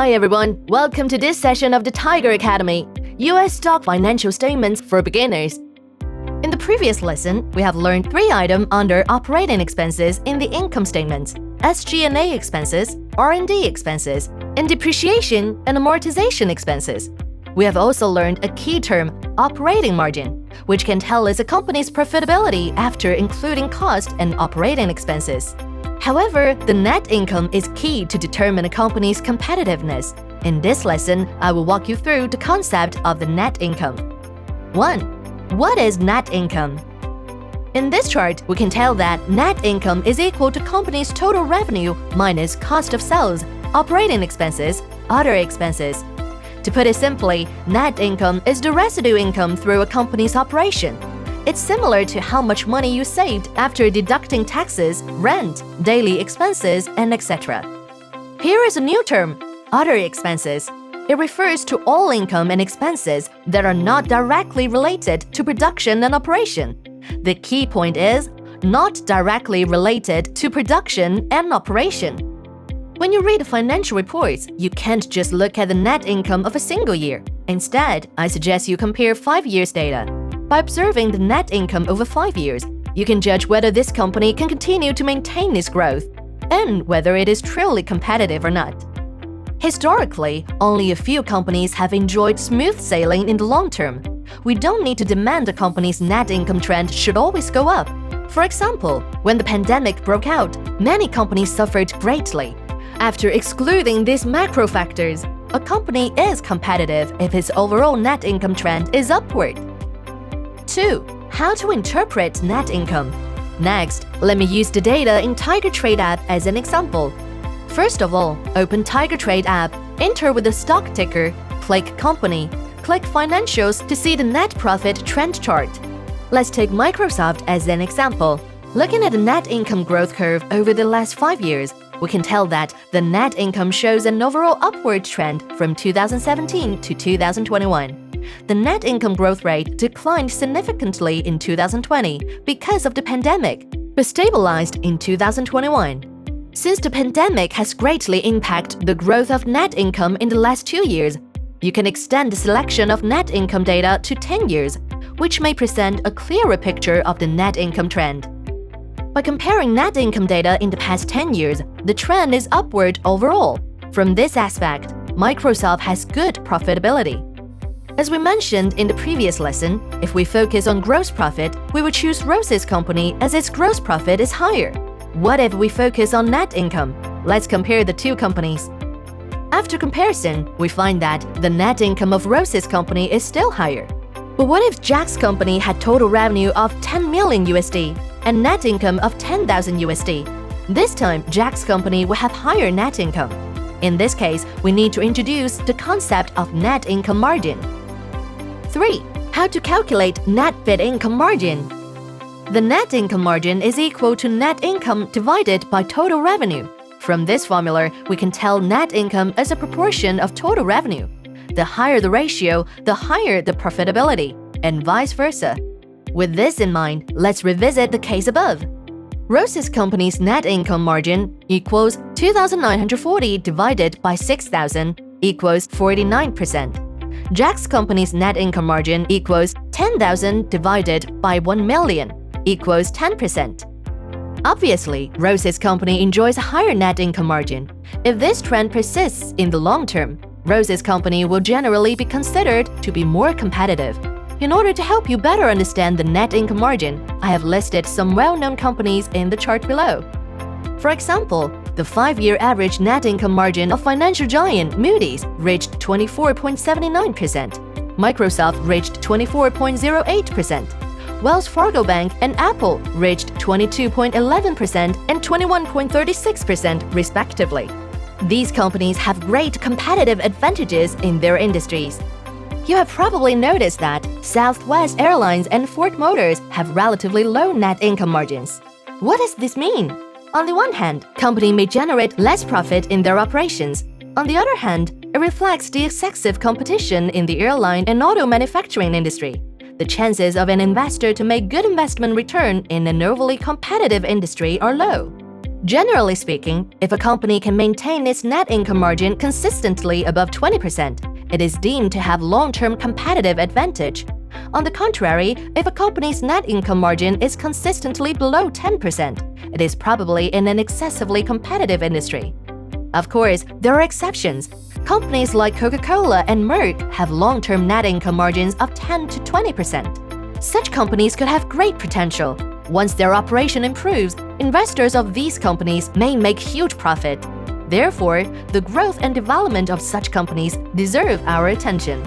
Hi everyone, welcome to this session of the Tiger Academy, US Stock Financial Statements for Beginners. In the previous lesson, we have learned 3 items under operating expenses in the income statements: SG&A expenses, R&D expenses, and depreciation and amortization expenses. We have also learned a key term, operating margin, which can tell us a company's profitability after including cost and operating expenses. However, the net income is key to determine a company's competitiveness. In this lesson, I will walk you through the concept of the net income. 1. What is net income? In this chart, we can tell that net income is equal to company's total revenue minus cost of sales, operating expenses, other expenses. To put it simply, net income is the residue income through a company's operation. It's similar to how much money you saved after deducting taxes, rent, daily expenses, and etc. Here is a new term, other expenses. It refers to all income and expenses that are not directly related to production and operation. The key point is, not directly related to production and operation. When you read financial reports, you can't just look at the net income of a single year. Instead, I suggest you compare 5 years' data. By observing the net income over 5 years, you can judge whether this company can continue to maintain its growth and whether it is truly competitive or not. Historically, only a few companies have enjoyed smooth sailing in the long term. We don't need to demand a company's net income trend should always go up. For example, when the pandemic broke out, many companies suffered greatly. After excluding these macro factors, a company is competitive if its overall net income trend is upward. 2. How to interpret net income. Next, let me use the data in Tiger Trade app as an example. First of all, open Tiger Trade app, enter with the stock ticker, click Company, click Financials to see the net profit trend chart. Let's take Microsoft as an example. Looking at the net income growth curve over the last 5 years, we can tell that the net income shows an overall upward trend from 2017 to 2021. The net income growth rate declined significantly in 2020 because of the pandemic, but stabilized in 2021. Since the pandemic has greatly impacted the growth of net income in the last 2 years, you can extend the selection of net income data to 10 years, which may present a clearer picture of the net income trend. By comparing net income data in the past 10 years, the trend is upward overall. From this aspect, Microsoft has good profitability. As we mentioned in the previous lesson, if we focus on gross profit, we would choose Rose's company as its gross profit is higher. What if we focus on net income? Let's compare the two companies. After comparison, we find that the net income of Rose's company is still higher. But what if Jack's company had total revenue of 10 million USD and net income of 10,000 USD? This time, Jack's company will have higher net income. In this case, we need to introduce the concept of net income margin. 3. How to calculate net fit income margin. The net income margin is equal to net income divided by total revenue. From this formula, we can tell net income as a proportion of total revenue. The higher the ratio, the higher the profitability, and vice versa. With this in mind, let's revisit the case above. Rose's company's net income margin equals 2,940 divided by 6,000 equals 49%. Jack's company's net income margin equals 10,000 divided by 1 million equals 10%. Obviously, Rose's company enjoys a higher net income margin. If this trend persists in the long term, Rose's company will generally be considered to be more competitive. In order to help you better understand the net income margin, I have listed some well-known companies in the chart below. For example, the 5-year average net income margin of financial giant Moody's reached 24.79%. Microsoft reached 24.08%. Wells Fargo Bank and Apple reached 22.11% and 21.36% respectively. These companies have great competitive advantages in their industries. You have probably noticed that Southwest Airlines and Ford Motors have relatively low net income margins. What does this mean? On the one hand, company may generate less profit in their operations. On the other hand, it reflects the excessive competition in the airline and auto manufacturing industry. The chances of an investor to make good investment return in an overly competitive industry are low. Generally speaking, if a company can maintain its net income margin consistently above 20%, it is deemed to have long-term competitive advantage. On the contrary, if a company's net income margin is consistently below 10%, it is probably in an excessively competitive industry. Of course, there are exceptions. Companies like Coca-Cola and Merck have long-term net income margins of 10 to 20%. Such companies could have great potential. Once their operation improves, investors of these companies may make huge profit. Therefore, the growth and development of such companies deserve our attention.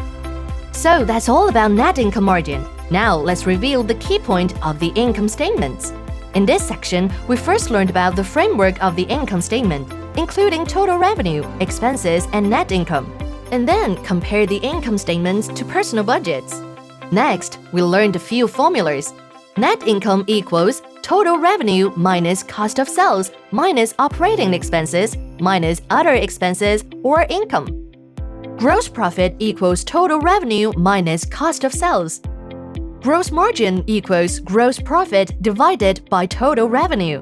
So that's all about net income margin. Now let's reveal the key point of the income statements. In this section, we first learned about the framework of the income statement, including total revenue, expenses, and net income, and then compare the income statements to personal budgets. Next, we learned a few formulas. Net income equals total revenue minus cost of sales minus operating expenses minus other expenses or income. Gross profit equals total revenue minus cost of sales. Gross margin equals gross profit divided by total revenue.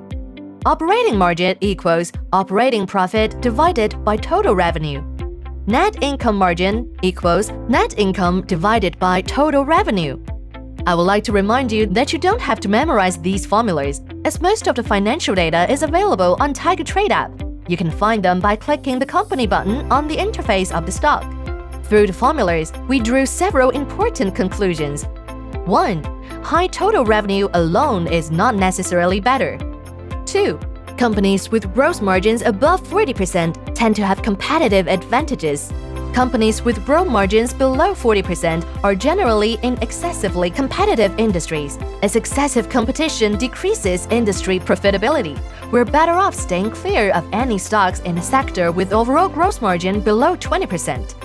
Operating margin equals operating profit divided by total revenue. Net income margin equals net income divided by total revenue. I would like to remind you that you don't have to memorize these formulas, as most of the financial data is available on Tiger Trade app. You can find them by clicking the company button on the interface of the stock. Through the formulas, we drew several important conclusions. 1. High total revenue alone is not necessarily better. 2. Companies with gross margins above 40% tend to have competitive advantages. Companies with gross margins below 40% are generally in excessively competitive industries. As excessive competition decreases industry profitability, we're better off staying clear of any stocks in a sector with overall gross margin below 20%.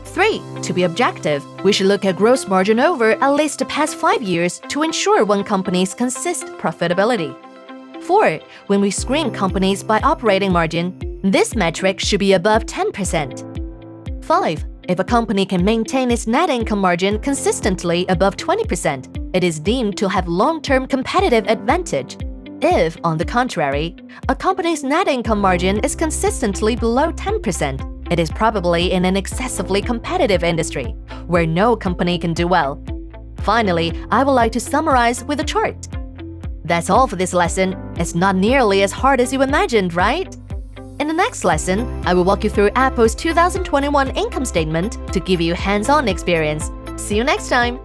3. To be objective, we should look at gross margin over at least the past 5 years to ensure one company's consistent profitability. 4. When we screen companies by operating margin, this metric should be above 10%. 5. If a company can maintain its net income margin consistently above 20%, it is deemed to have long-term competitive advantage. If, on the contrary, a company's net income margin is consistently below 10%, it is probably in an excessively competitive industry, where no company can do well. Finally, I would like to summarize with a chart. That's all for this lesson. It's not nearly as hard as you imagined, right? In the next lesson, I will walk you through Apple's 2021 income statement to give you hands-on experience. See you next time!